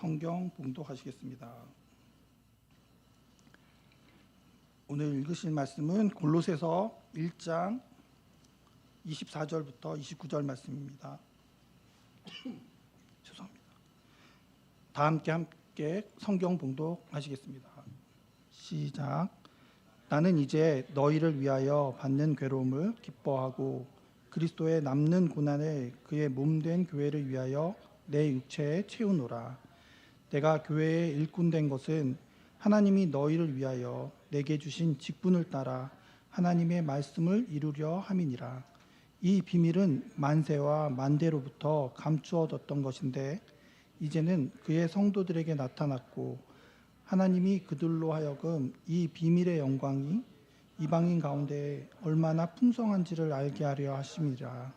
성경 봉독하시겠습니다. 오늘 읽으실 말씀은 골로새서 1장 24절부터 29절 말씀입니다. 죄송합니다. 다 함께 성경 봉독하시겠습니다. 시작. 나는 이제 너희를 위하여 받는 괴로움을 기뻐하고 그리스도의 남는 고난을 그의 몸된 교회를 위하여 내 육체에 채우노라. 내가 교회에 일꾼된 것은 하나님이 너희를 위하여 내게 주신 직분을 따라 하나님의 말씀을 이루려 함이니라. 이 비밀은 만세와 만대로부터 감추어졌던 것인데 이제는 그의 성도들에게 나타났고 하나님이 그들로 하여금 이 비밀의 영광이 이방인 가운데 얼마나 풍성한지를 알게 하려 하심이라.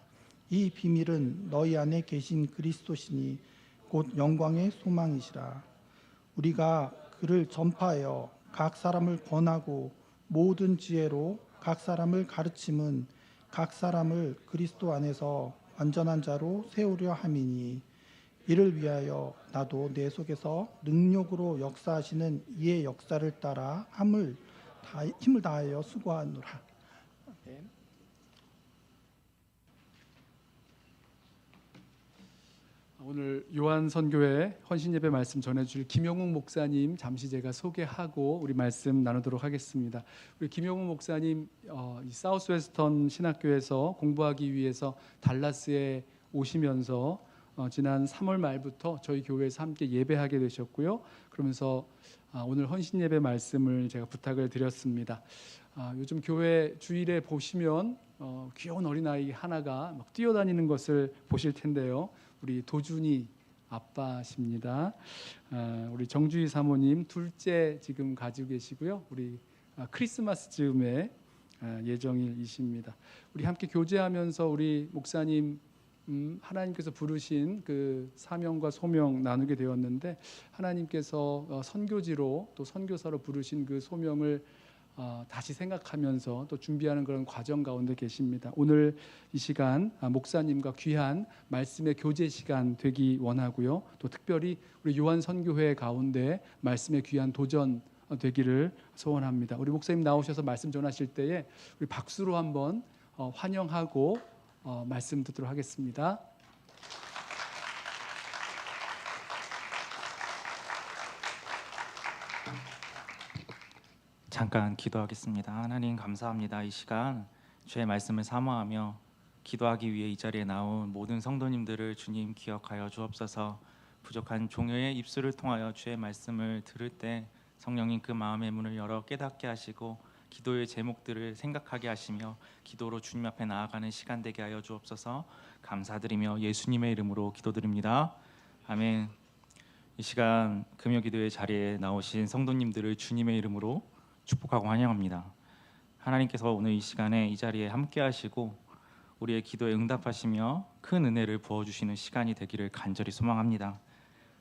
이 비밀은 너희 안에 계신 그리스도시니 곧 영광의 소망이시라. 우리가 그를 전파하여 각 사람을 권하고 모든 지혜로 각 사람을 가르침은 각 사람을 그리스도 안에서 완전한 자로 세우려 함이니 이를 위하여 나도 내 속에서 능력으로 역사하시는 이의 역사를 따라 힘을 다하여 수고하노라. 아멘. 오늘 요한 선교회 헌신예배 말씀 전해줄 김용욱 목사님 잠시 제가 소개하고 우리 말씀 나누도록 하겠습니다. 우리 김용욱 목사님 이 사우스웨스턴 신학교에서 공부하기 위해서 달라스에 오시면서 지난 3월 말부터 저희 교회에서 함께 예배하게 되셨고요. 그러면서 오늘 헌신예배 말씀을 제가 부탁을 드렸습니다. 요즘 교회 주일에 보시면 귀여운 어린아이 하나가 막 뛰어다니는 것을 보실 텐데요. 우리 도준이 아빠십니다. 우리 정주희 사모님 둘째 지금 가지고 계시고요. 우리 크리스마스 즈음에 예정일이십니다. 우리 함께 교제하면서 우리 목사님 하나님께서 부르신 그 사명과 소명 나누게 되었는데 하나님께서 선교지로 또 선교사로 부르신 그 소명을 다시 생각하면서 또 준비하는 그런 과정 가운데 계십니다. 오늘 이 시간 목사님과 귀한 말씀의 교제 시간 되기 원하고요. 또 특별히 우리 요한 선교회 가운데 말씀의 귀한 도전 되기를 소원합니다. 우리 목사님 나오셔서 말씀 전하실 때에 우리 박수로 한번 환영하고 말씀 듣도록 하겠습니다. 잠깐 기도하겠습니다. 하나님 감사합니다. 이 시간 주의 말씀을 사모하며 기도하기 위해 이 자리에 나온 모든 성도님들을 주님 기억하여 주옵소서. 부족한 종교의 입술을 통하여 주의 말씀을 들을 때 성령님 그 마음의 문을 열어 깨닫게 하시고 기도의 제목들을 생각하게 하시며 기도로 주님 앞에 나아가는 시간 되게 하여 주옵소서. 감사드리며 예수님의 이름으로 기도드립니다. 아멘. 이 시간 금요기도의 자리에 나오신 성도님들을 주님의 이름으로 축복하고 환영합니다. 하나님께서 오늘 이 시간에 이 자리에 함께 하시고 우리의 기도에 응답하시며 큰 은혜를 부어주시는 시간이 되기를 간절히 소망합니다.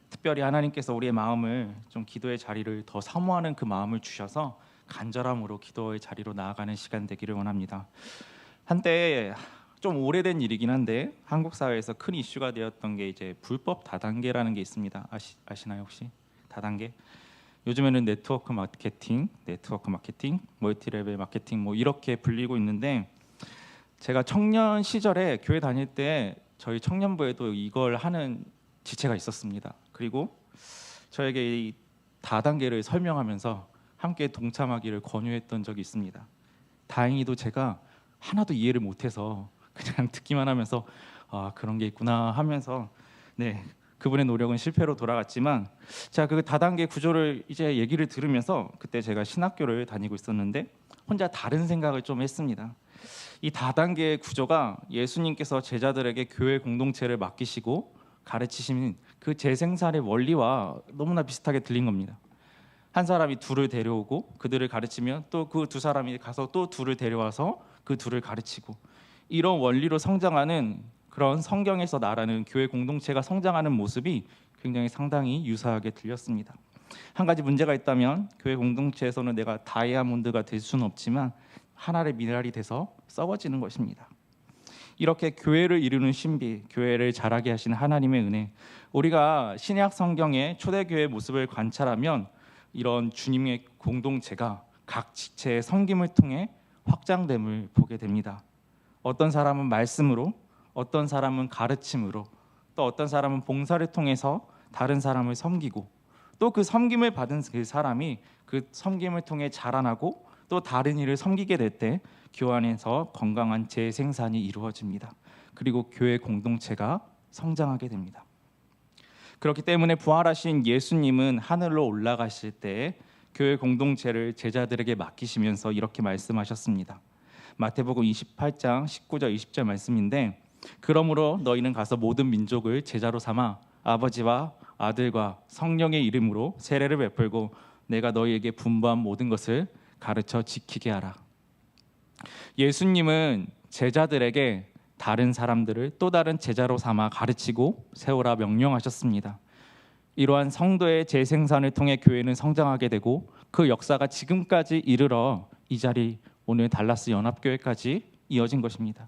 특별히 하나님께서 우리의 마음을 좀 기도의 자리를 더 사모하는 그 마음을 주셔서 간절함으로 기도의 자리로 나아가는 시간 되기를 원합니다. 한때 좀 오래된 일이긴 한데 한국 사회에서 큰 이슈가 되었던 게 이제 불법 다단계라는 게 있습니다. 아시나요 혹시? 다단계? 요즘에는 네트워크 마케팅, 멀티레벨 마케팅 뭐 이렇게 불리고 있는데 제가 청년 시절에 교회 다닐 때 저희 청년부에도 이걸 하는 지체가 있었습니다. 그리고 저에게 이 다단계를 설명하면서 함께 동참하기를 권유했던 적이 있습니다. 다행히도 제가 하나도 이해를 못해서 그냥 듣기만 하면서 그런 게 있구나 하면서 그분의 노력은 실패로 돌아갔지만 자, 그 다단계 구조를 이제 얘기를 들으면서 그때 제가 신학교를 다니고 있었는데 혼자 다른 생각을 좀 했습니다. 이 다단계 구조가 예수님께서 제자들에게 교회 공동체를 맡기시고 가르치신 그 재생산의 원리와 너무나 비슷하게 들린 겁니다. 한 사람이 둘을 데려오고 그들을 가르치면 또 그 두 사람이 가서 또 둘을 데려와서 그 둘을 가르치고 이런 원리로 성장하는 그런 성경에서 말하는 교회 공동체가 성장하는 모습이 굉장히 상당히 유사하게 들렸습니다. 한 가지 문제가 있다면 교회 공동체에서는 내가 다이아몬드가 될 수는 없지만 하나의 미랄이 돼서 썩어지는 것입니다. 이렇게 교회를 이루는 신비, 교회를 자라게 하시는 하나님의 은혜, 우리가 신약 성경의 초대교회의 모습을 관찰하면 이런 주님의 공동체가 각 지체의 섬김을 통해 확장됨을 보게 됩니다. 어떤 사람은 말씀으로, 어떤 사람은 가르침으로, 또 어떤 사람은 봉사를 통해서 다른 사람을 섬기고, 또 그 섬김을 받은 그 사람이 그 섬김을 통해 자라나고 또 다른 이를 섬기게 될 때 교회 안에서 건강한 재생산이 이루어집니다. 그리고 교회 공동체가 성장하게 됩니다. 그렇기 때문에 부활하신 예수님은 하늘로 올라가실 때 교회 공동체를 제자들에게 맡기시면서 이렇게 말씀하셨습니다. 마태복음 28장 19절 20절 말씀인데, 그러므로 너희는 가서 모든 민족을 제자로 삼아 아버지와 아들과 성령의 이름으로 세례를 베풀고 내가 너희에게 분부한 모든 것을 가르쳐 지키게 하라. 예수님은 제자들에게 다른 사람들을 또 다른 제자로 삼아 가르치고 세우라 명령하셨습니다. 이러한 성도의 재생산을 통해 교회는 성장하게 되고 그 역사가 지금까지 이르러 이 자리 오늘 달라스 연합교회까지 이어진 것입니다.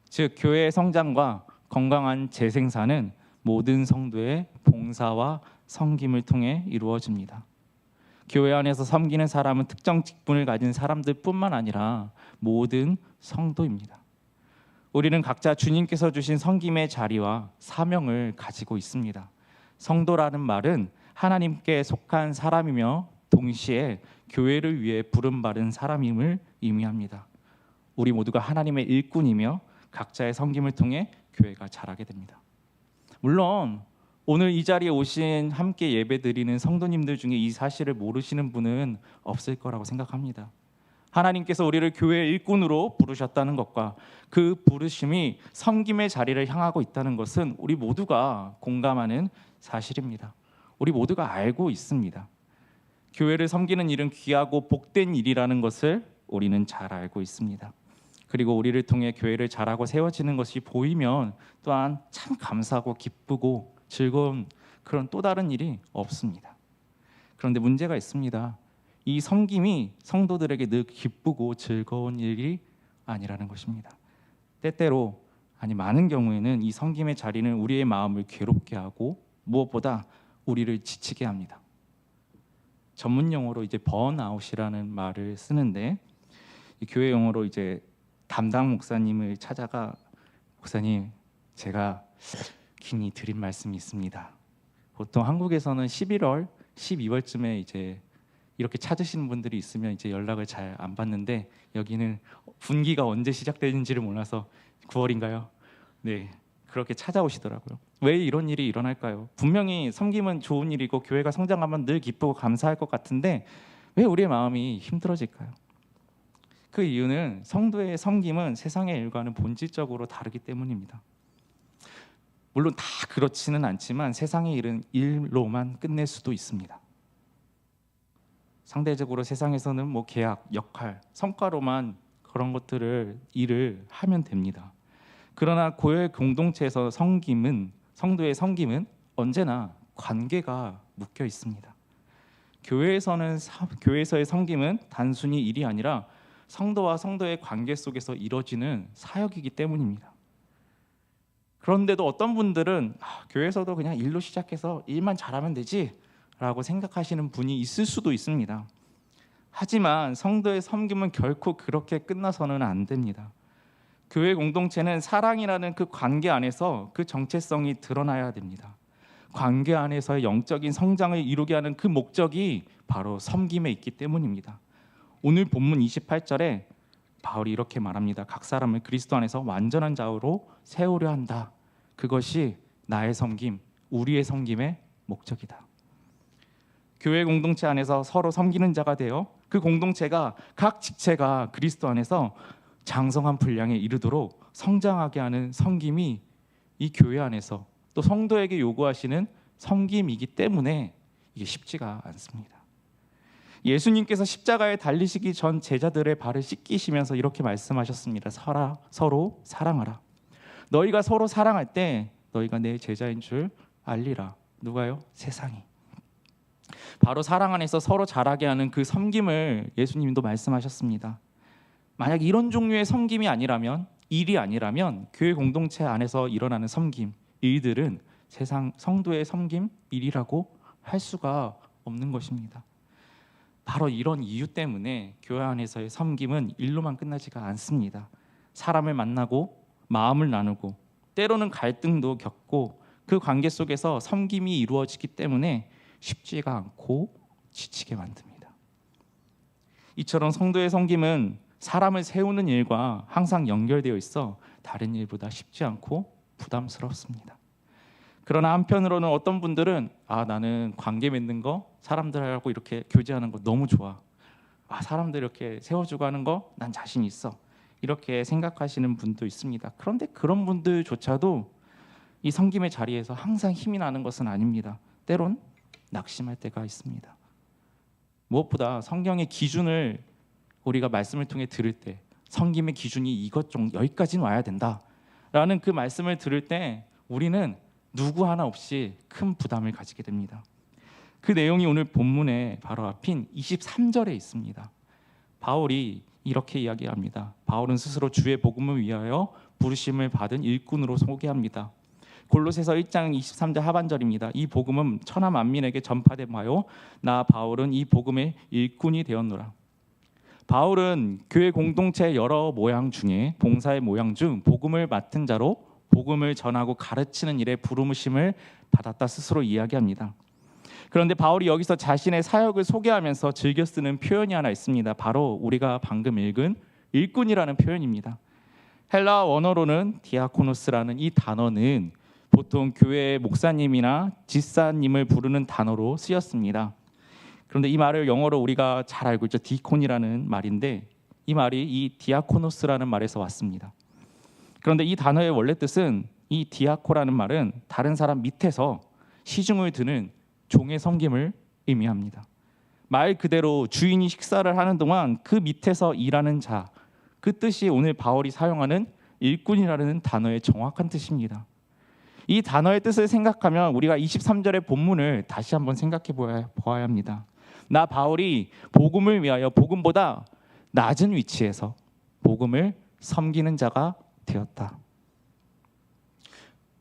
즉 교회의 성장과 건강한 재생산은 모든 성도의 봉사와 섬김을 통해 이루어집니다. 교회 안에서 섬기는 사람은 특정 직분을 가진 사람들뿐만 아니라 모든 성도입니다. 우리는 각자 주님께서 주신 섬김의 자리와 사명을 가지고 있습니다. 성도라는 말은 하나님께 속한 사람이며 동시에 교회를 위해 부름받은 사람임을 의미합니다. 우리 모두가 하나님의 일꾼이며 각자의 섬김을 통해 교회가 자라게 됩니다. 물론 오늘 이 자리에 오신 함께 예배드리는 성도님들 중에 이 사실을 모르시는 분은 없을 거라고 생각합니다. 하나님께서 우리를 교회의 일꾼으로 부르셨다는 것과 그 부르심이 섬김의 자리를 향하고 있다는 것은 우리 모두가 공감하는 사실입니다. 우리 모두가 알고 있습니다. 교회를 섬기는 일은 귀하고 복된 일이라는 것을 우리는 잘 알고 있습니다. 그리고 우리를 통해 교회를 자라고 세워지는 것이 보이면 또한 참 감사하고 기쁘고 즐거운 그런 또 다른 일이 없습니다. 그런데 문제가 있습니다. 이 섬김이 성도들에게 늘 기쁘고 즐거운 일이 아니라는 것입니다. 때때로, 아니 많은 경우에는 이 섬김의 자리는 우리의 마음을 괴롭게 하고 무엇보다 우리를 지치게 합니다. 전문 용어로 이제 번아웃이라는 말을 쓰는데, 이 교회 용어로 이제 담당 목사님을 찾아가, 목사님 제가 긴히 드린 말씀이 있습니다. 보통 한국에서는 11월, 12월쯤에 이제 이렇게 찾으시는 분들이 있으면 이제 연락을 잘 안 받는데, 여기는 분기가 언제 시작되는지를 몰라서 9월인가요? 네, 그렇게 찾아오시더라고요. 왜 이런 일이 일어날까요? 분명히 섬김은 좋은 일이고 교회가 성장하면 늘 기쁘고 감사할 것 같은데 왜 우리의 마음이 힘들어질까요? 그 이유는 성도의 섬김은 세상의 일과는 본질적으로 다르기 때문입니다. 물론 다 그렇지는 않지만 세상의 일은 일로만 끝낼 수도 있습니다. 상대적으로 세상에서는 뭐 계약, 역할, 성과로만 그런 것들을 일을 하면 됩니다. 그러나 교회 공동체에서 성도의 섬김은 언제나 관계가 묶여 있습니다. 교회에서의 섬김은 단순히 일이 아니라 성도와 성도의 관계 속에서 이루어지는 사역이기 때문입니다. 그런데도 어떤 분들은 교회에서도 그냥 일로 시작해서 일만 잘하면 되지 라고 생각하시는 분이 있을 수도 있습니다. 하지만 성도의 섬김은 결코 그렇게 끝나서는 안 됩니다. 교회 공동체는 사랑이라는 그 관계 안에서 그 정체성이 드러나야 됩니다. 관계 안에서의 영적인 성장을 이루게 하는 그 목적이 바로 섬김에 있기 때문입니다. 오늘 본문 28절에 바울이 이렇게 말합니다. 각 사람을 그리스도 안에서 완전한 자로 세우려 한다. 그것이 나의 섬김, 우리의 섬김의 목적이다. 교회 공동체 안에서 서로 섬기는 자가 되어 그 공동체가 각 지체가 그리스도 안에서 장성한 분량에 이르도록 성장하게 하는 섬김이 이 교회 안에서 또 성도에게 요구하시는 섬김이기 때문에 이게 쉽지가 않습니다. 예수님께서 십자가에 달리시기 전 제자들의 발을 씻기시면서 이렇게 말씀하셨습니다. 서로 사랑하라. 너희가 서로 사랑할 때 너희가 내 제자인 줄 알리라. 누가요? 세상이. 바로 사랑 안에서 서로 자라게 하는 그 섬김을 예수님도 말씀하셨습니다. 만약 이런 종류의 섬김이 아니라면 일이 아니라면 교회 공동체 안에서 일어나는 섬김, 일들은 세상 성도의 섬김, 일이라고 할 수가 없는 것입니다. 바로 이런 이유 때문에 교회 안에서의 섬김은 일로만 끝나지가 않습니다. 사람을 만나고 마음을 나누고 때로는 갈등도 겪고 그 관계 속에서 섬김이 이루어지기 때문에 쉽지가 않고 지치게 만듭니다. 이처럼 성도의 섬김은 사람을 세우는 일과 항상 연결되어 있어 다른 일보다 쉽지 않고 부담스럽습니다. 그러나 한편으로는 어떤 분들은 나는 관계 맺는 거, 사람들하고 이렇게 교제하는 거 너무 좋아. 사람들 이렇게 세워주고 하는 거 난 자신 있어. 이렇게 생각하시는 분도 있습니다. 그런데 그런 분들조차도 이 섬김의 자리에서 항상 힘이 나는 것은 아닙니다. 때론 낙심할 때가 있습니다. 무엇보다 성경의 기준을 우리가 말씀을 통해 들을 때 섬김의 기준이 이것 정도 여기까지는 와야 된다라는 그 말씀을 들을 때 우리는 누구 하나 없이 큰 부담을 가지게 됩니다. 그 내용이 오늘 본문의 바로 앞인 23절에 있습니다. 바울이 이렇게 이야기합니다. 바울은 스스로 주의 복음을 위하여 부르심을 받은 일꾼으로 소개합니다. 골로새서 1장 23절 하반절입니다. 이 복음은 천하 만민에게 전파되마요 나 바울은 이 복음의 일꾼이 되었노라. 바울은 교회 공동체 여러 모양 중에 봉사의 모양 중 복음을 맡은 자로 복음을 전하고 가르치는 일에 부르심을 받았다 스스로 이야기합니다. 그런데 바울이 여기서 자신의 사역을 소개하면서 즐겨 쓰는 표현이 하나 있습니다. 바로 우리가 방금 읽은 일꾼이라는 표현입니다. 헬라 원어로는 디아코노스라는 이 단어는 보통 교회 목사님이나 집사님을 부르는 단어로 쓰였습니다. 그런데 이 말을 영어로 우리가 잘 알고 있죠. 디콘이라는 말인데 이 말이 이 디아코노스라는 말에서 왔습니다. 그런데 이 단어의 원래 뜻은 이 디아코라는 말은 다른 사람 밑에서 시중을 드는 종의 섬김을 의미합니다. 말 그대로 주인이 식사를 하는 동안 그 밑에서 일하는 자, 그 뜻이 오늘 바울이 사용하는 일꾼이라는 단어의 정확한 뜻입니다. 이 단어의 뜻을 생각하면 우리가 23절의 본문을 다시 한번 생각해 보아야 합니다. 나 바울이 복음을 위하여 복음보다 낮은 위치에서 복음을 섬기는 자가 되었다.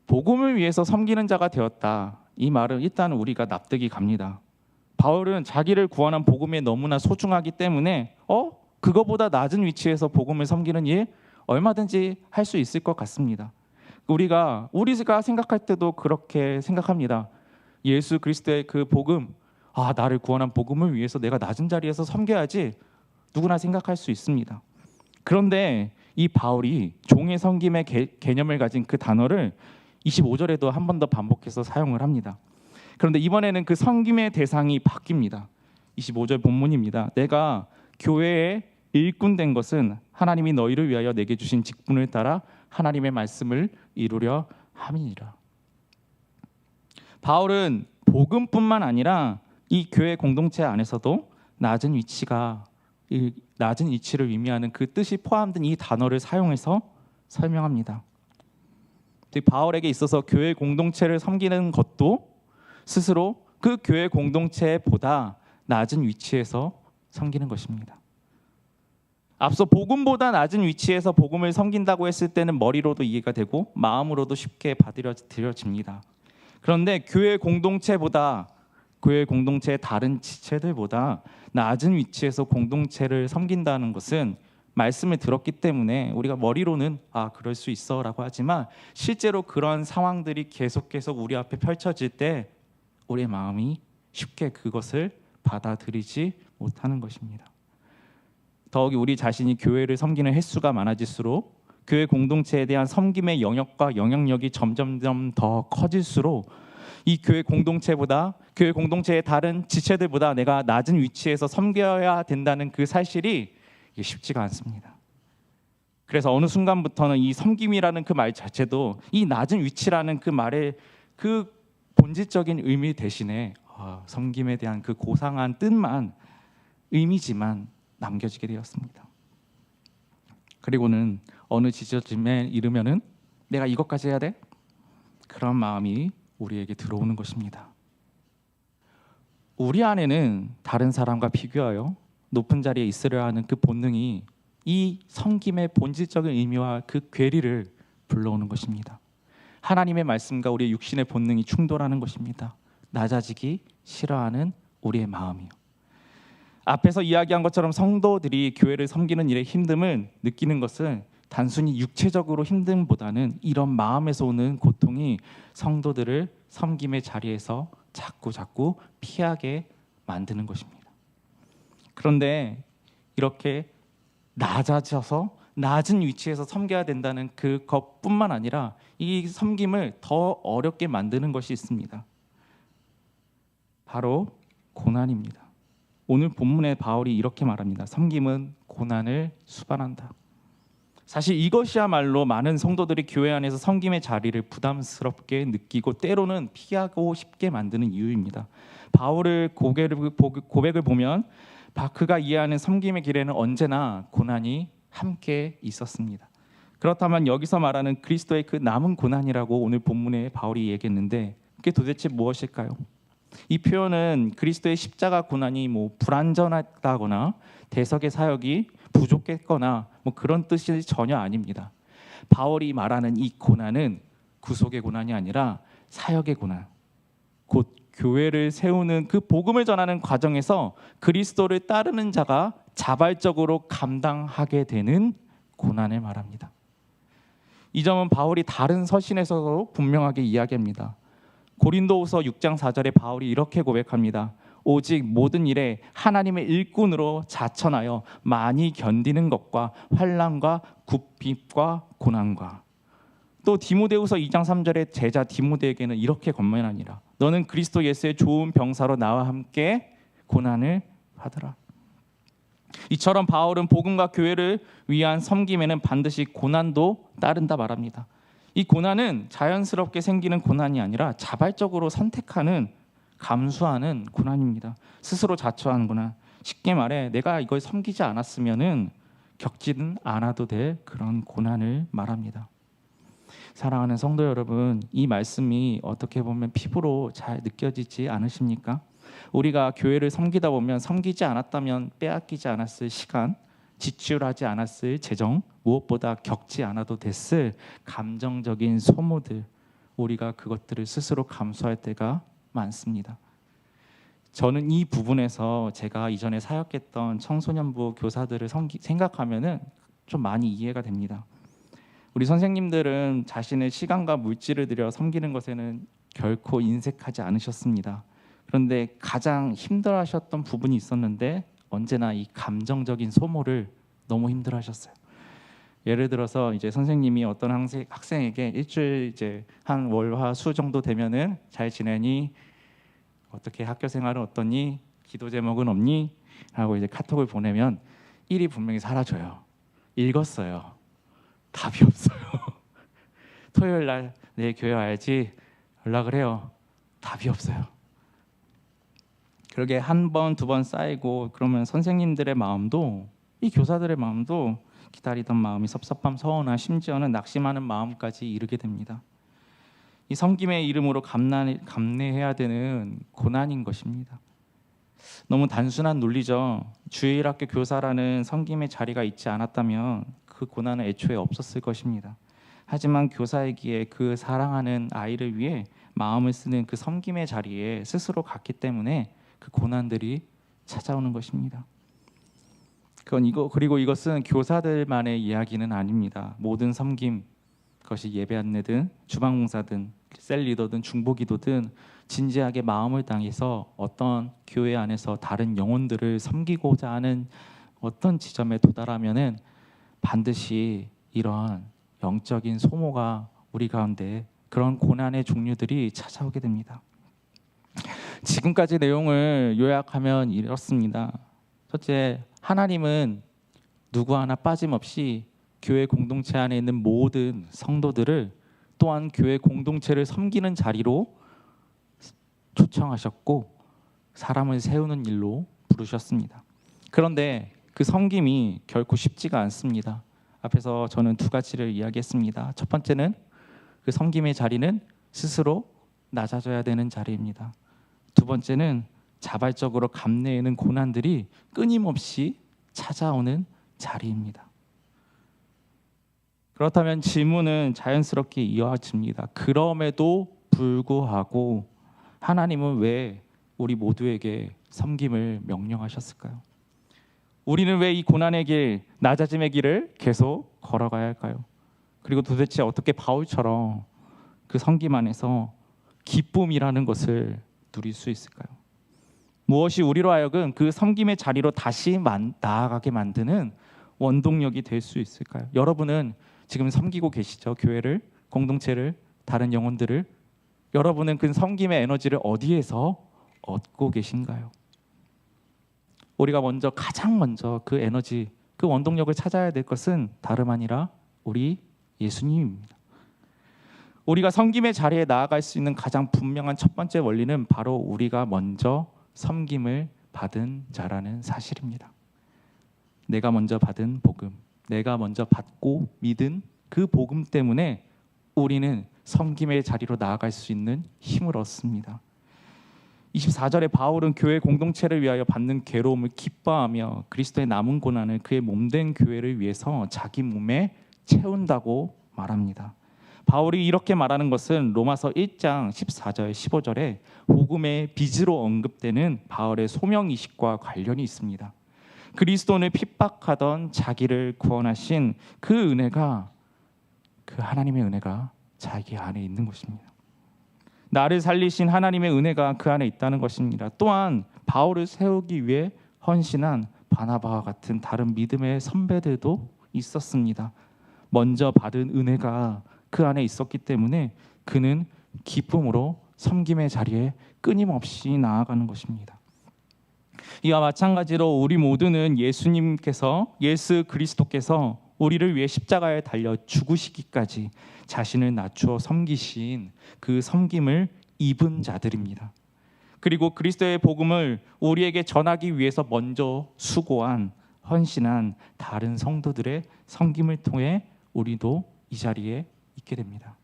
복음을 위해서 섬기는 자가 되었다. 이 말은 일단 우리가 납득이 갑니다. 바울은 자기를 구원한 복음에 너무나 소중하기 때문에 그거보다 낮은 위치에서 복음을 섬기는 일 얼마든지 할 수 있을 것 같습니다. 우리가 생각할 때도 그렇게 생각합니다. 예수 그리스도의 그 복음, 나를 구원한 복음을 위해서 내가 낮은 자리에서 섬겨야지 누구나 생각할 수 있습니다. 그런데 이 바울이 종의 섬김의 개념을 가진 그 단어를 25절에도 한 번 더 반복해서 사용을 합니다. 그런데 이번에는 그 섬김의 대상이 바뀝니다. 25절 본문입니다. 내가 교회의 일꾼 된 것은 하나님이 너희를 위하여 내게 주신 직분을 따라 하나님의 말씀을 이루려 함이니라. 바울은 복음뿐만 아니라 이 교회 공동체 안에서도 낮은 위치를 의미하는 그 뜻이 포함된 이 단어를 사용해서 설명합니다. 바울에게 있어서 교회 공동체를 섬기는 것도 스스로 그 교회 공동체보다 낮은 위치에서 섬기는 것입니다. 앞서 복음보다 낮은 위치에서 복음을 섬긴다고 했을 때는 머리로도 이해가 되고 마음으로도 쉽게 받아들여집니다. 그런데 교회 공동체의 다른 지체들보다 낮은 위치에서 공동체를 섬긴다는 것은 말씀을 들었기 때문에 우리가 머리로는 그럴 수 있어라고 하지만 실제로 그런 상황들이 계속 우리 앞에 펼쳐질 때 우리의 마음이 쉽게 그것을 받아들이지 못하는 것입니다. 더욱이 우리 자신이 교회를 섬기는 횟수가 많아질수록 교회 공동체에 대한 섬김의 영역과 영향력이 점점 더 커질수록 이 교회 공동체의 다른 지체들보다 내가 낮은 위치에서 섬겨야 된다는 그 사실이 쉽지가 않습니다. 그래서 어느 순간부터는 이 섬김이라는 그 말 자체도 이 낮은 위치라는 그 말의 그 본질적인 의미 대신에 섬김에 대한 그 고상한 뜻만 의미지만 남겨지게 되었습니다. 그리고는 어느 지점에 이르면은 내가 이것까지 해야 돼? 그런 마음이 우리에게 들어오는 것입니다. 우리 안에는 다른 사람과 비교하여 높은 자리에 있으려 하는 그 본능이 이 섬김의 본질적인 의미와 그 괴리를 불러오는 것입니다. 하나님의 말씀과 우리의 육신의 본능이 충돌하는 것입니다. 낮아지기 싫어하는 우리의 마음이요. 앞에서 이야기한 것처럼 성도들이 교회를 섬기는 일의 힘듦을 느끼는 것은 단순히 육체적으로 힘듦보다는 이런 마음에서 오는 고통이 성도들을 섬김의 자리에서 자꾸 피하게 만드는 것입니다. 그런데 이렇게 낮아져서 낮은 위치에서 섬겨야 된다는 그것뿐만 아니라 이 섬김을 더 어렵게 만드는 것이 있습니다. 바로 고난입니다. 오늘 본문에 바울이 이렇게 말합니다. 섬김은 고난을 수반한다. 사실 이것이야말로 많은 성도들이 교회 안에서 섬김의 자리를 부담스럽게 느끼고 때로는 피하고 싶게 만드는 이유입니다. 바울의 고백을 보면 그가 이해하는 섬김의 길에는 언제나 고난이 함께 있었습니다. 그렇다면 여기서 말하는 그리스도의 그 남은 고난이라고 오늘 본문에 바울이 얘기했는데 그게 도대체 무엇일까요? 이 표현은 그리스도의 십자가 고난이 불완전하다거나 대석의 사역이 부족했거나 그런 뜻이 전혀 아닙니다. 바울이 말하는 이 고난은 구속의 고난이 아니라 사역의 고난, 곧 교회를 세우는 그 복음을 전하는 과정에서 그리스도를 따르는 자가 자발적으로 감당하게 되는 고난을 말합니다. 이 점은 바울이 다른 서신에서도 분명하게 이야기합니다. 고린도후서 6장 4절에 바울이 이렇게 고백합니다. 오직 모든 일에 하나님의 일꾼으로 자천하여 많이 견디는 것과 환난과 굽힘과 고난과, 또 디모데후서 2장 3절에 제자 디모데에게는 이렇게 권면하니라. 너는 그리스도 예수의 좋은 병사로 나와 함께 고난을 받으라. 이처럼 바울은 복음과 교회를 위한 섬김에는 반드시 고난도 따른다 말합니다. 이 고난은 자연스럽게 생기는 고난이 아니라 자발적으로 선택하는, 감수하는 고난입니다. 스스로 자처하는 고난. 쉽게 말해 내가 이걸 섬기지 않았으면은 겪지는 않아도 될 그런 고난을 말합니다. 사랑하는 성도 여러분, 이 말씀이 어떻게 보면 피부로 잘 느껴지지 않으십니까? 우리가 교회를 섬기다 보면 섬기지 않았다면 빼앗기지 않았을 시간, 지출하지 않았을 재정, 무엇보다 겪지 않아도 됐을 감정적인 소모들, 우리가 그것들을 스스로 감수할 때가 많습니다. 저는 이 부분에서 제가 이전에 사역했던 청소년부 교사들을 생각하면은 좀 많이 이해가 됩니다. 우리 선생님들은 자신의 시간과 물질을 들여 섬기는 것에는 결코 인색하지 않으셨습니다. 그런데 가장 힘들어하셨던 부분이 있었는데 언제나 이 감정적인 소모를 너무 힘들어하셨어요. 예를 들어서 이제 선생님이 어떤 학생에게 일주일 이제 한 월, 화, 수 정도 되면은 잘 지내니? 어떻게 학교 생활은 어떠니? 기도 제목은 없니? 하고 이제 카톡을 보내면 일이 분명히 사라져요. 읽었어요. 답이 없어요. 토요일 날 내일 교회 와야지 연락을 해요. 답이 없어요. 그러게 한 번, 두 번 쌓이고 그러면 선생님들의 마음도, 이 교사들의 마음도 기다리던 마음이 섭섭함, 서운함, 심지어는 낙심하는 마음까지 이르게 됩니다. 이 섬김의 이름으로 감내해야 되는 고난인 것입니다. 너무 단순한 논리죠. 주일학교 교사라는 섬김의 자리가 있지 않았다면 그 고난은 애초에 없었을 것입니다. 하지만 교사이기에 그 사랑하는 아이를 위해 마음을 쓰는 그 섬김의 자리에 스스로 갔기 때문에 그 고난들이 찾아오는 것입니다. 그리고 이것은 교사들만의 이야기는 아닙니다. 모든 섬김, 그것이 예배 안내든 주방봉사든 셀리더든 중보기도든 진지하게 마음을 다해서 어떤 교회 안에서 다른 영혼들을 섬기고자 하는 어떤 지점에 도달하면은 반드시 이러한 영적인 소모가 우리 가운데, 그런 고난의 종류들이 찾아오게 됩니다. 지금까지 내용을 요약하면 이렇습니다. 첫째, 하나님은 누구 하나 빠짐없이 교회 공동체 안에 있는 모든 성도들을 또한 교회 공동체를 섬기는 자리로 초청하셨고 사람을 세우는 일로 부르셨습니다. 그런데 그 섬김이 결코 쉽지가 않습니다. 앞에서 저는 두 가지를 이야기했습니다. 첫 번째는 그 섬김의 자리는 스스로 낮아져야 되는 자리입니다. 두 번째는 자발적으로 감내하는 고난들이 끊임없이 찾아오는 자리입니다. 그렇다면 질문은 자연스럽게 이어집니다. 그럼에도 불구하고 하나님은 왜 우리 모두에게 섬김을 명령하셨을까요? 우리는 왜 이 고난의 길, 낮아짐의 길을 계속 걸어가야 할까요? 그리고 도대체 어떻게 바울처럼 그 섬김 안에서 기쁨이라는 것을 누릴 수 있을까요? 무엇이 우리로 하여금 그 섬김의 자리로 다시 나아가게 만드는 원동력이 될 수 있을까요? 여러분은 지금 섬기고 계시죠? 교회를, 공동체를, 다른 영혼들을. 여러분은 그 섬김의 에너지를 어디에서 얻고 계신가요? 우리가 가장 먼저 그 에너지, 그 원동력을 찾아야 될 것은 다름 아니라 우리 예수님입니다. 우리가 섬김의 자리에 나아갈 수 있는 가장 분명한 첫 번째 원리는 바로 우리가 먼저 섬김을 받은 자라는 사실입니다. 내가 먼저 받은 복음, 내가 먼저 받고 믿은 그 복음 때문에 우리는 섬김의 자리로 나아갈 수 있는 힘을 얻습니다. 24절에 바울은 교회 공동체를 위하여 받는 괴로움을 기뻐하며 그리스도의 남은 고난을 그의 몸된 교회를 위해서 자기 몸에 채운다고 말합니다. 바울이 이렇게 말하는 것은 로마서 1장 14절 15절에 복음의 빚으로 언급되는 바울의 소명의식과 관련이 있습니다. 그리스도를 핍박하던 자기를 구원하신 그 은혜가, 그 하나님의 은혜가 자기 안에 있는 것입니다. 나를 살리신 하나님의 은혜가 그 안에 있다는 것입니다. 또한 바울을 세우기 위해 헌신한 바나바와 같은 다른 믿음의 선배들도 있었습니다. 먼저 받은 은혜가 그 안에 있었기 때문에 그는 기쁨으로 섬김의 자리에 끊임없이 나아가는 것입니다. 이와 마찬가지로 우리 모두는 예수 그리스도께서 우리를 위해 십자가에 달려 죽으시기까지 자신을 낮추어 섬기신 그 섬김을 입은 자들입니다. 그리고 그리스도의 복음을 우리에게 전하기 위해서 먼저 수고한, 헌신한 다른 성도들의 섬김을 통해 우리도 이 자리에 있게 됩니다.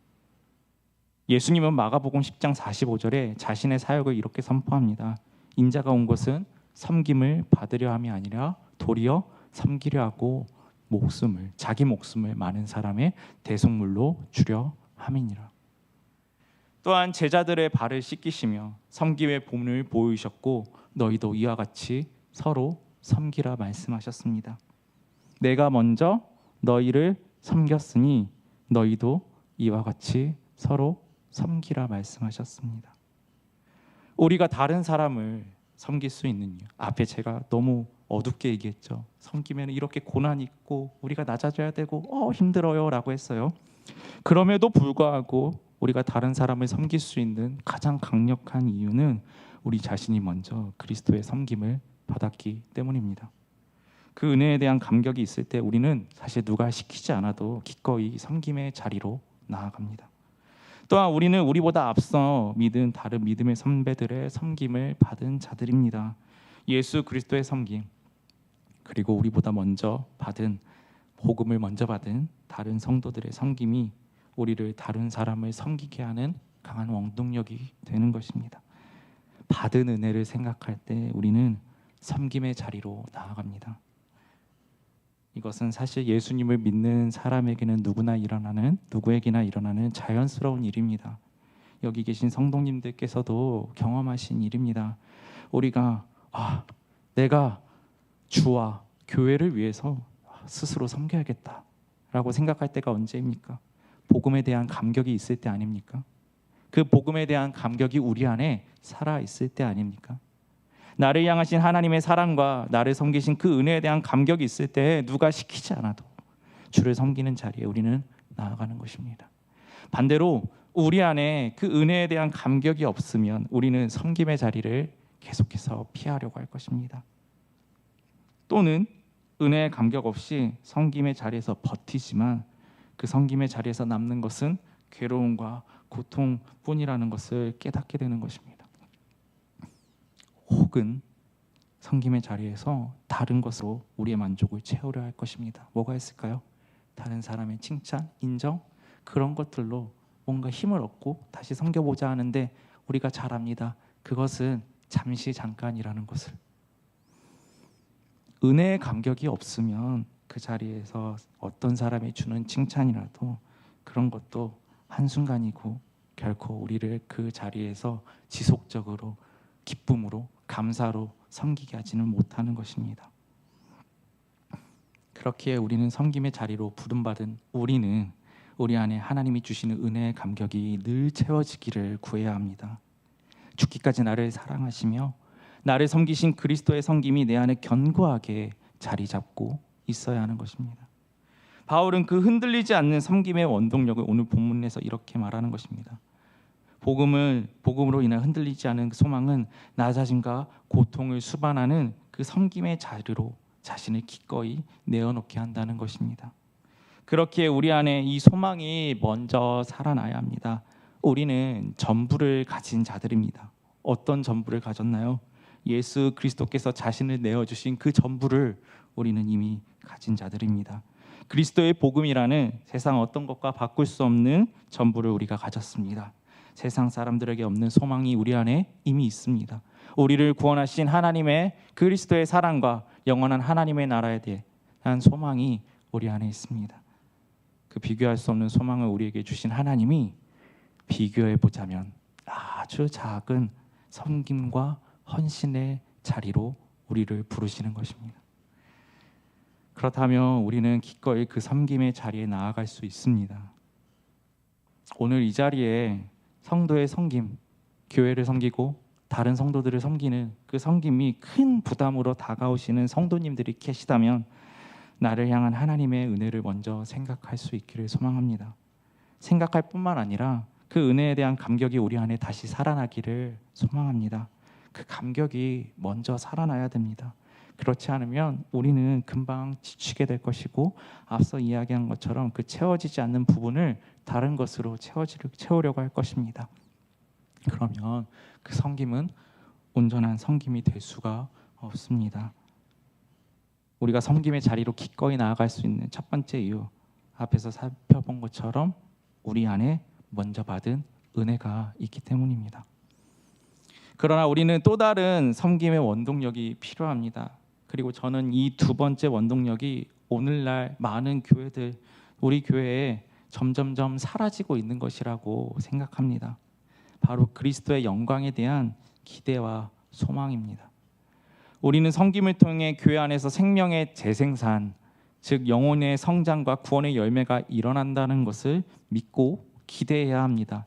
예수님은 마가복음 10장 45절에 자신의 사역을 이렇게 선포합니다. 인자가 온 것은 섬김을 받으려 함이 아니라 도리어 섬기려 하고 자기 목숨을 많은 사람의 대속물로 주려 함이니라. 또한 제자들의 발을 씻기시며 섬김의 본을 보이셨고 너희도 이와 같이 서로 섬기라 말씀하셨습니다. 내가 먼저 너희를 섬겼으니 너희도 이와 같이 서로 섬기라 말씀하셨습니다. 우리가 다른 사람을 섬길 수 있는 이유, 앞에 제가 너무 어둡게 얘기했죠. 섬기면 이렇게 고난이 있고 우리가 낮아져야 되고 힘들어요 라고 했어요. 그럼에도 불구하고 우리가 다른 사람을 섬길 수 있는 가장 강력한 이유는 우리 자신이 먼저 그리스도의 섬김을 받았기 때문입니다. 그 은혜에 대한 감격이 있을 때 우리는 사실 누가 시키지 않아도 기꺼이 섬김의 자리로 나아갑니다. 또한 우리는 우리보다 앞서 믿은 다른 믿음의 선배들의 섬김을 받은 자들입니다. 예수 그리스도의 섬김, 그리고 우리보다 먼저 받은, 복음을 먼저 받은 다른 성도들의 섬김이 우리를 다른 사람을 섬기게 하는 강한 원동력이 되는 것입니다. 받은 은혜를 생각할 때 우리는 섬김의 자리로 나아갑니다. 이것은 사실 예수님을 믿는 사람에게는 누구에게나 일어나는 자연스러운 일입니다. 여기 계신 성도님들께서도 경험하신 일입니다. 우리가 내가 주와 교회를 위해서 스스로 섬겨야겠다라고 생각할 때가 언제입니까? 복음에 대한 감격이 있을 때 아닙니까? 그 복음에 대한 감격이 우리 안에 살아있을 때 아닙니까? 나를 향하신 하나님의 사랑과 나를 섬기신 그 은혜에 대한 감격이 있을 때 누가 시키지 않아도 주를 섬기는 자리에 우리는 나아가는 것입니다. 반대로 우리 안에 그 은혜에 대한 감격이 없으면 우리는 섬김의 자리를 계속해서 피하려고 할 것입니다. 또는 은혜의 감격 없이 섬김의 자리에서 버티지만 그 섬김의 자리에서 남는 것은 괴로움과 고통뿐이라는 것을 깨닫게 되는 것입니다. 혹은 섬김의 자리에서 다른 것으로 우리의 만족을 채우려 할 것입니다. 뭐가 있을까요? 다른 사람의 칭찬, 인정, 그런 것들로 뭔가 힘을 얻고 다시 섬겨보자 하는데 우리가 잘 압니다. 그것은 잠깐이라는 것을. 은혜의 감격이 없으면 그 자리에서 어떤 사람이 주는 칭찬이라도 그런 것도 한순간이고 결코 우리를 그 자리에서 지속적으로 기쁨으로 감사로 섬기게 하지는 못하는 것입니다. 그렇기에 우리는 섬김의 자리로 부름받은 우리는 우리 안에 하나님이 주시는 은혜의 감격이 늘 채워지기를 구해야 합니다. 죽기까지 나를 사랑하시며 나를 섬기신 그리스도의 섬김이 내 안에 견고하게 자리 잡고 있어야 하는 것입니다. 바울은 그 흔들리지 않는 섬김의 원동력을 오늘 본문에서 이렇게 말하는 것입니다. 복음으로 인해 흔들리지 않은 소망은 나 자신과 고통을 수반하는 그 섬김의 자리로 자신을 기꺼이 내어놓게 한다는 것입니다. 그렇기에 우리 안에 이 소망이 먼저 살아나야 합니다. 우리는 전부를 가진 자들입니다. 어떤 전부를 가졌나요? 예수 그리스도께서 자신을 내어주신 그 전부를 우리는 이미 가진 자들입니다. 그리스도의 복음이라는 세상 어떤 것과 바꿀 수 없는 전부를 우리가 가졌습니다. 세상 사람들에게 없는 소망이 우리 안에 이미 있습니다. 우리를 구원하신 하나님의 그리스도의 사랑과 영원한 하나님의 나라에 대한 소망이 우리 안에 있습니다. 그 비교할 수 없는 소망을 우리에게 주신 하나님이 비교해 보자면 아주 작은 섬김과 헌신의 자리로 우리를 부르시는 것입니다. 그렇다면 우리는 기꺼이 그 섬김의 자리에 나아갈 수 있습니다. 오늘 이 자리에 성도의 섬김, 교회를 섬기고 다른 성도들을 섬기는 그 섬김이 큰 부담으로 다가오시는 성도님들이 계시다면 나를 향한 하나님의 은혜를 먼저 생각할 수 있기를 소망합니다. 생각할 뿐만 아니라 그 은혜에 대한 감격이 우리 안에 다시 살아나기를 소망합니다. 그 감격이 먼저 살아나야 됩니다. 그렇지 않으면 우리는 금방 지치게 될 것이고 앞서 이야기한 것처럼 그 채워지지 않는 부분을 다른 것으로 채우려고 할 것입니다. 그러면 그 섬김은 온전한 섬김이 될 수가 없습니다. 우리가 섬김의 자리로 기꺼이 나아갈 수 있는 첫 번째 이유, 앞에서 살펴본 것처럼 우리 안에 먼저 받은 은혜가 있기 때문입니다. 그러나 우리는 또 다른 섬김의 원동력이 필요합니다. 그리고 저는 이 두 번째 원동력이 오늘날 많은 교회들, 우리 교회에 점점점 사라지고 있는 것이라고 생각합니다. 바로 그리스도의 영광에 대한 기대와 소망입니다. 우리는 섬김을 통해 교회 안에서 생명의 재생산, 즉 영혼의 성장과 구원의 열매가 일어난다는 것을 믿고 기대해야 합니다.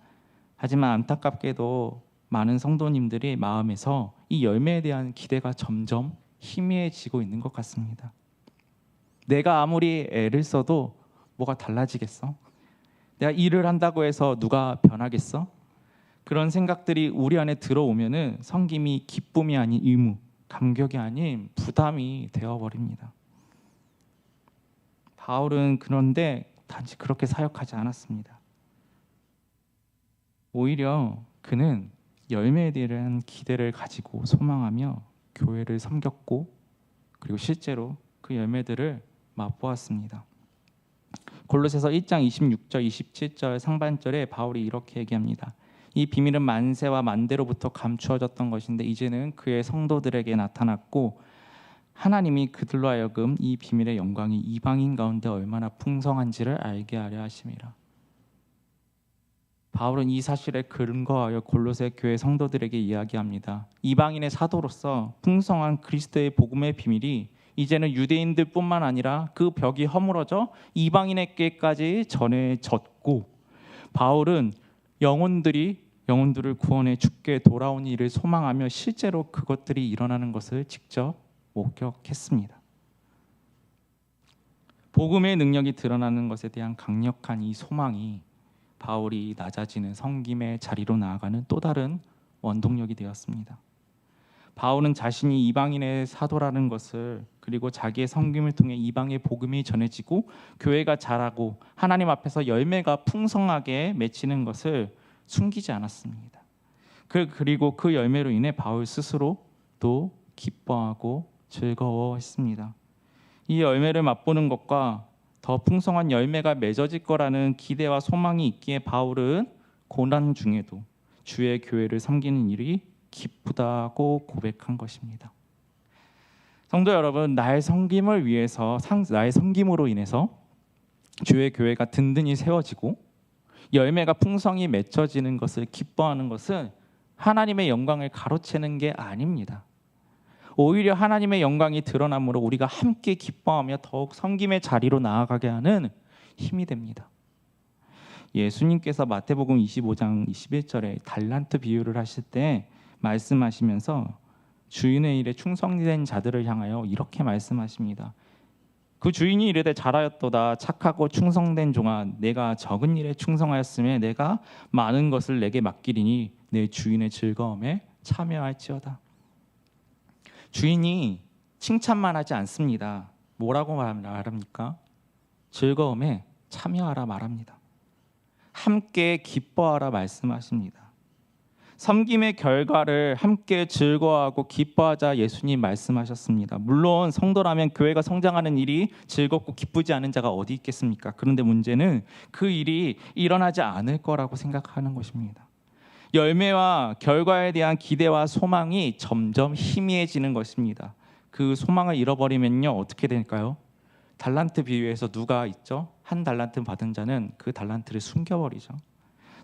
하지만 안타깝게도 많은 성도님들의 마음에서 이 열매에 대한 기대가 점점 희미해지고 있는 것 같습니다. 내가 아무리 애를 써도 뭐가 달라지겠어? 내가 일을 한다고 해서 누가 변하겠어? 그런 생각들이 우리 안에 들어오면은 섬김이 기쁨이 아닌 의무, 감격이 아닌 부담이 되어버립니다. 바울은 그런데 단지 그렇게 사역하지 않았습니다. 오히려 그는 열매에 대한 기대를 가지고 소망하며 교회를 섬겼고 그리고 실제로 그 열매들을 맛보았습니다. 골로새서 1장 26절 27절 상반절에 바울이 이렇게 얘기합니다. 이 비밀은 만세와 만대로부터 감추어졌던 것인데 이제는 그의 성도들에게 나타났고 하나님이 그들로 하여금 이 비밀의 영광이 이방인 가운데 얼마나 풍성한지를 알게 하려 하심이라. 바울은 이 사실에 근거하여 골로새 교회 성도들에게 이야기합니다. 이방인의 사도로서 풍성한 그리스도의 복음의 비밀이 이제는 유대인들뿐만 아니라 그 벽이 허물어져 이방인에게까지 전해졌고 바울은 영혼들을 구원해 주께 돌아온 일을 소망하며 실제로 그것들이 일어나는 것을 직접 목격했습니다. 복음의 능력이 드러나는 것에 대한 강력한 이 소망이 바울이 낮아지는 섬김의 자리로 나아가는 또 다른 원동력이 되었습니다. 바울은 자신이 이방인의 사도라는 것을 그리고 자기의 섬김을 통해 이방의 복음이 전해지고 교회가 자라고 하나님 앞에서 열매가 풍성하게 맺히는 것을 숨기지 않았습니다. 그리고 그 열매로 인해 바울 스스로도 기뻐하고 즐거워했습니다. 이 열매를 맛보는 것과 더 풍성한 열매가 맺어질 거라는 기대와 소망이 있기에 바울은 고난 중에도 주의 교회를 섬기는 일이 기쁘다고 고백한 것입니다. 성도 여러분, 나의 섬김을 위해서 나의 섬김으로 인해서 주의 교회가 든든히 세워지고 열매가 풍성히 맺혀지는 것을 기뻐하는 것은 하나님의 영광을 가로채는 게 아닙니다. 오히려 하나님의 영광이 드러남으로 우리가 함께 기뻐하며 더욱 섬김의 자리로 나아가게 하는 힘이 됩니다. 예수님께서 마태복음 25장 21절에 달란트 비유를 하실 때 말씀하시면서 주인의 일에 충성된 자들을 향하여 이렇게 말씀하십니다. 그 주인이 이르되 잘하였도다 착하고 충성된 종아, 내가 적은 일에 충성하였으며 내가 많은 것을 내게 맡기리니 내 주인의 즐거움에 참여할지어다. 주인이 칭찬만 하지 않습니다. 뭐라고 말합니까? 즐거움에 참여하라 말합니다. 함께 기뻐하라 말씀하십니다. 섬김의 결과를 함께 즐거워하고 기뻐하자 예수님 말씀하셨습니다. 물론 성도라면 교회가 성장하는 일이 즐겁고 기쁘지 않은 자가 어디 있겠습니까? 그런데 문제는 그 일이 일어나지 않을 거라고 생각하는 것입니다. 열매와 결과에 대한 기대와 소망이 점점 희미해지는 것입니다. 그 소망을 잃어버리면요 어떻게 될까요? 달란트 비유에서 누가 있죠? 한 달란트 받은 자는 그 달란트를 숨겨버리죠.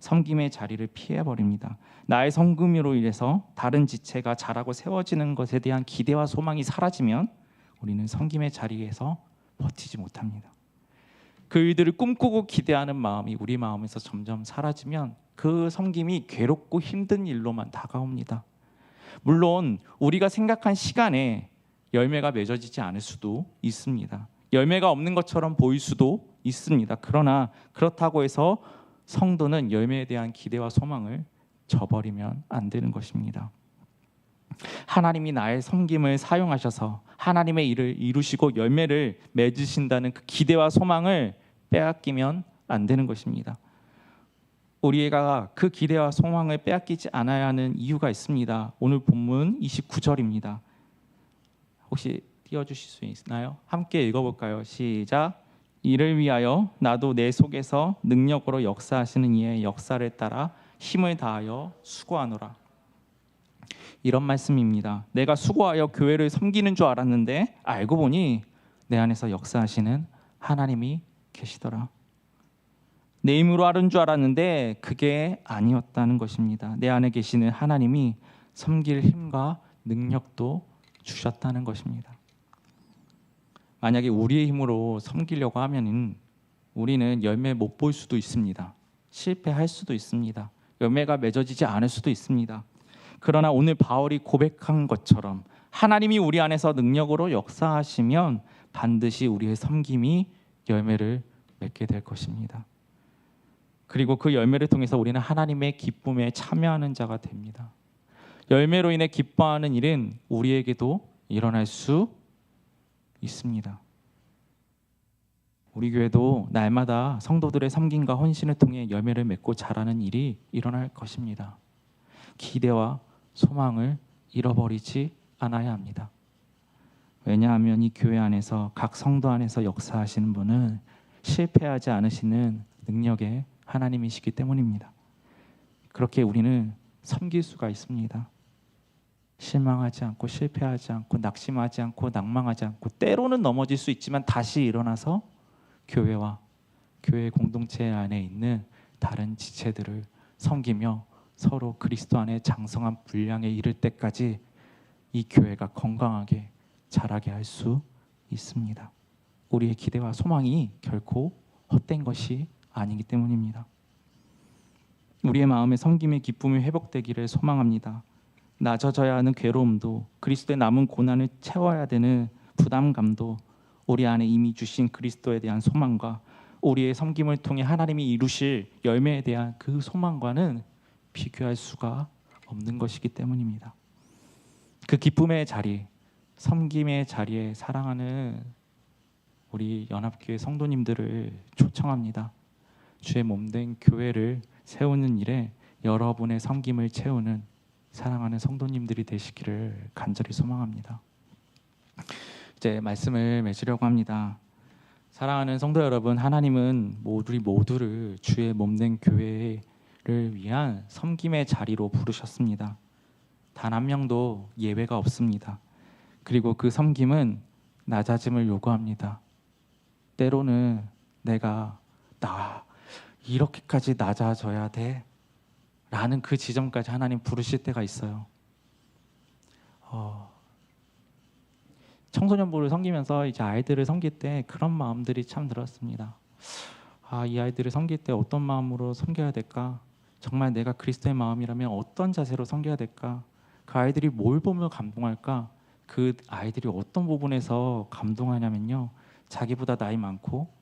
섬김의 자리를 피해버립니다. 나의 섬김으로 인해서 다른 지체가 자라고 세워지는 것에 대한 기대와 소망이 사라지면 우리는 섬김의 자리에서 버티지 못합니다. 그 일들을 꿈꾸고 기대하는 마음이 우리 마음에서 점점 사라지면 그 섬김이 괴롭고 힘든 일로만 다가옵니다. 물론 우리가 생각한 시간에 열매가 맺어지지 않을 수도 있습니다. 열매가 없는 것처럼 보일 수도 있습니다. 그러나 그렇다고 해서 성도는 열매에 대한 기대와 소망을 저버리면 안 되는 것입니다. 하나님이 나의 섬김을 사용하셔서 하나님의 일을 이루시고 열매를 맺으신다는 그 기대와 소망을 빼앗기면 안 되는 것입니다. 우리가 그 기대와 소망을 빼앗기지 않아야 하는 이유가 있습니다. 오늘 본문 29절입니다. 혹시 띄워주실 수 있나요? 함께 읽어볼까요? 시작. 이를 위하여 나도 내 속에서 능력으로 역사하시는 이의 역사를 따라 힘을 다하여 수고하노라. 이런 말씀입니다. 내가 수고하여 교회를 섬기는 줄 알았는데 알고 보니 내 안에서 역사하시는 하나님이 계시더라. 내 힘으로 하는 줄 알았는데 그게 아니었다는 것입니다. 내 안에 계시는 하나님이 섬길 힘과 능력도 주셨다는 것입니다. 만약에 우리의 힘으로 섬기려고 하면 우리는 열매 못 볼 수도 있습니다. 실패할 수도 있습니다. 열매가 맺어지지 않을 수도 있습니다. 그러나 오늘 바울이 고백한 것처럼 하나님이 우리 안에서 능력으로 역사하시면 반드시 우리의 섬김이 열매를 맺게 될 것입니다. 그리고 그 열매를 통해서 우리는 하나님의 기쁨에 참여하는 자가 됩니다. 열매로 인해 기뻐하는 일은 우리에게도 일어날 수 있습니다. 우리 교회도 날마다 성도들의 섬김과 헌신을 통해 열매를 맺고 자라는 일이 일어날 것입니다. 기대와 소망을 잃어버리지 않아야 합니다. 왜냐하면 이 교회 안에서 각 성도 안에서 역사하시는 분은 실패하지 않으시는 능력의 하나님이시기 때문입니다. 그렇게 우리는 섬길 수가 있습니다. 실망하지 않고 실패하지 않고 낙심하지 않고 낭망하지 않고 때로는 넘어질 수 있지만 다시 일어나서 교회와 교회 공동체 안에 있는 다른 지체들을 섬기며 서로 그리스도 안에 장성한 분량에 이를 때까지 이 교회가 건강하게 자라게 할 수 있습니다. 우리의 기대와 소망이 결코 헛된 것이 아니기 때문입니다. 우리의 마음에 섬김의 기쁨이 회복되기를 소망합니다. 낮아져야 하는 괴로움도 그리스도의 남은 고난을 채워야 되는 부담감도 우리 안에 이미 주신 그리스도에 대한 소망과 우리의 섬김을 통해 하나님이 이루실 열매에 대한 그 소망과는 비교할 수가 없는 것이기 때문입니다. 그 기쁨의 자리, 섬김의 자리에 사랑하는 우리 연합교회 성도님들을 초청합니다. 주의 몸된 교회를 세우는 일에 여러분의 섬김을 채우는 사랑하는 성도님들이 되시기를 간절히 소망합니다. 이제 말씀을 맺으려고 합니다. 사랑하는 성도 여러분, 하나님은 우리 모두를 주의 몸된 교회를 위한 섬김의 자리로 부르셨습니다. 단 한 명도 예외가 없습니다. 그리고 그 섬김은 낮아짐을 요구합니다. 때로는 내가 이렇게까지 낮아져야 돼? 라는 그 지점까지 하나님 부르실 때가 있어요. 청소년부를 섬기면서 이제 아이들을 섬길 때 그런 마음들이 참 들었습니다. 이 아이들을 섬길 때 어떤 마음으로 섬겨야 될까? 정말 내가 그리스도의 마음이라면 어떤 자세로 섬겨야 될까? 그 아이들이 뭘 보며 감동할까? 그 아이들이 어떤 부분에서 감동하냐면요, 자기보다 나이 많고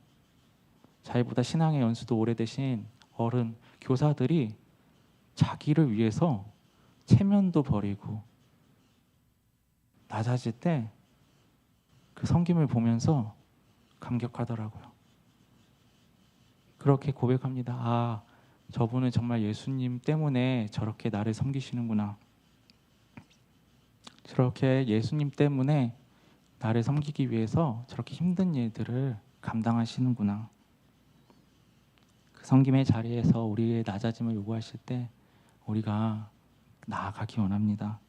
자기보다 신앙의 연수도 오래되신 어른, 교사들이 자기를 위해서 체면도 버리고 낮아질 때 그 섬김을 보면서 감격하더라고요. 그렇게 고백합니다. 저분은 정말 예수님 때문에 저렇게 나를 섬기시는구나. 저렇게 예수님 때문에 나를 섬기기 위해서 저렇게 힘든 일들을 감당하시는구나. 그 섬김의 자리에서 우리의 낮아짐을 요구하실 때 우리가 나아가기 원합니다.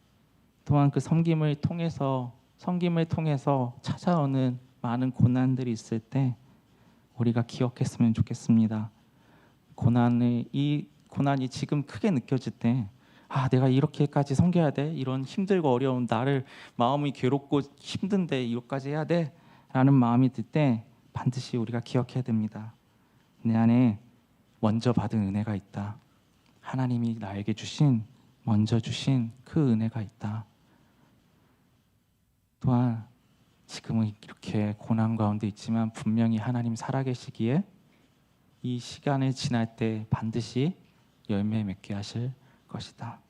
또한 그 섬김을 통해서 찾아오는 많은 고난들이 있을 때 우리가 기억했으면 좋겠습니다. 이 고난이 지금 크게 느껴질 때 내가 이렇게까지 섬겨야 돼? 이런 힘들고 어려운 나를, 마음이 괴롭고 힘든데 이것까지 해야 돼? 라는 마음이 들 때 반드시 우리가 기억해야 됩니다. 내 안에 먼저 받은 은혜가 있다. 하나님이 나에게 먼저 주신 그 은혜가 있다. 또한 지금은 이렇게 고난 가운데 있지만 분명히 하나님 살아계시기에 이 시간을 지날 때 반드시 열매 맺게 하실 것이다.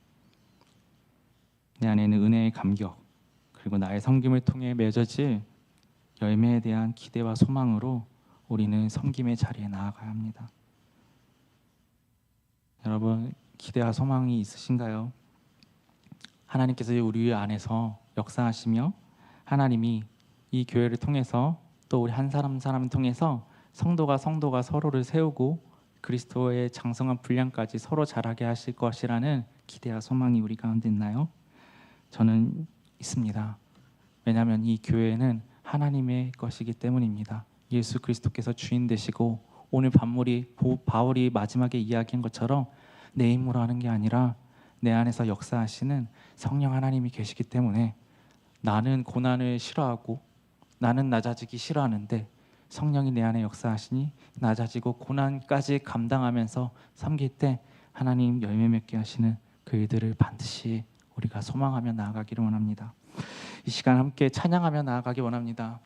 내 안에는 은혜의 감격, 그리고 나의 섬김을 통해 맺어질 열매에 대한 기대와 소망으로 우리는 섬김의 자리에 나아가야 합니다. 여러분, 기대와 소망이 있으신가요? 하나님께서 우리 안에서 역사하시며 하나님이 이 교회를 통해서 또 우리 한 사람 사람을 통해서 성도가 서로를 세우고 그리스도의 장성한 분량까지 서로 자라게 하실 것이라는 기대와 소망이 우리 가운데 있나요? 저는 있습니다. 왜냐하면 이 교회는 하나님의 것이기 때문입니다. 예수 그리스도께서 주인 되시고 오늘 바울이 마지막에 이야기한 것처럼 내 힘으로 하는 게 아니라 내 안에서 역사하시는 성령 하나님이 계시기 때문에 나는 고난을 싫어하고 나는 낮아지기 싫어하는데 성령이 내 안에 역사하시니 낮아지고 고난까지 감당하면서 섬길 때 하나님 열매 맺게 하시는 그 일들을 반드시 우리가 소망하며 나아가기를 원합니다. 이 시간 함께 찬양하며 나아가기 원합니다.